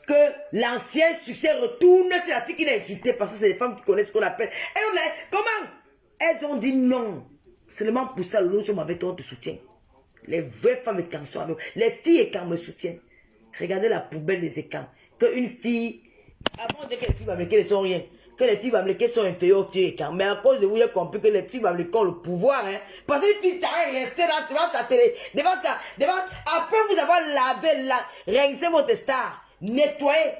que l'ancien succès retourne sur la fille qui l'a insulté. Parce que c'est les femmes qui connaissent ce qu'on appelle. Comment? Elles ont dit non. Seulement pour ça, le nom m'avait trop de soutien. Les vraies femmes écarts sont avec moi. Les filles écarts me soutiennent. Regardez la poubelle des écarts. Qu'une fille, avant de que les filles m'américaines ne sont rien. Que les filles américaines sont inférieures aux filles écarts. Mais à cause de vous, j'ai compris que les filles américaines ont le pouvoir. Hein. Parce que les filles restées là devant sa télé. Après vous avoir lavé, rincé votre star, nettoyé.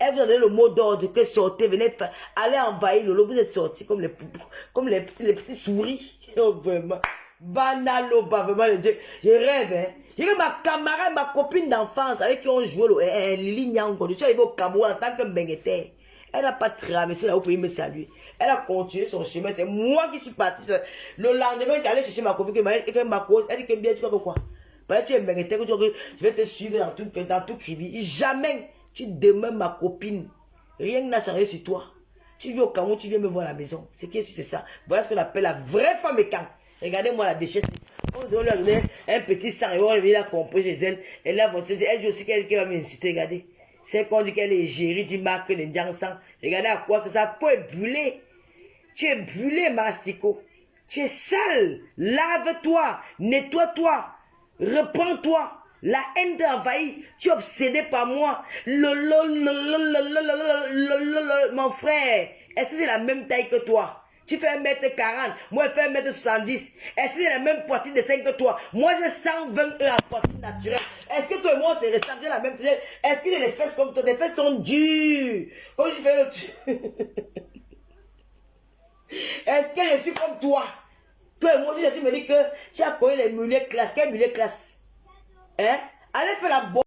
Elle vous a donné le mot d'ordre que sortez, venez faire, allez envahir le lot. Vous êtes sortis comme les petits souris. Oh, vraiment. Banaloba, vraiment, je rêve. Hein. J'ai que ma camarade, ma copine d'enfance avec qui on jouait Lili Nyango. Je suis arrivé au Cameroun en tant que bengueté. Elle n'a pas traversé là-haut pour me saluer. Elle a continué son chemin. C'est moi qui suis parti. Le lendemain, j'allais chercher ma copine. Elle dit que bien, tu vois quoi? Parce que tu es bengueté, je vais te suivre dans tout cribi. Jamais tu demeures ma copine. Rien n'a changé sur toi. Tu vis au Cameroun, tu viens me voir à la maison. C'est qui c'est ça? Voilà ce qu'on appelle la vraie femme écart. Regardez-moi la déchetterie. On doit lui donner un petit sang et on l'a compris chez elle. Et là, elle dit aussi qu'elle va m'insulter. Regardez. C'est qu'on dit qu'elle est gérée du marque de Ndiangsan. Regardez à quoi c'est ça. Pour brûler. Tu es brûlé, Mastico. Tu es sale. Lave-toi. Nettoie-toi. Reprends-toi. La haine t'a envahi. Tu es obsédé par moi. Mon frère. Est-ce que j'ai la même taille que toi? Tu fais 1m40, moi je fais 1m70. Est-ce que j'ai la même poitrine de 5 que toi? Moi j'ai 120 à poitrine naturelle. Est-ce que toi et moi c'est ressemblé la même chose? Est-ce que j'ai les fesses comme toi? Tes fesses sont dures. Comment tu fais le Est-ce que je suis comme toi? Toi et moi tu me dis que tu as connu les mulets classe. Quel mulet classe? Hein? Allez faire la bonne.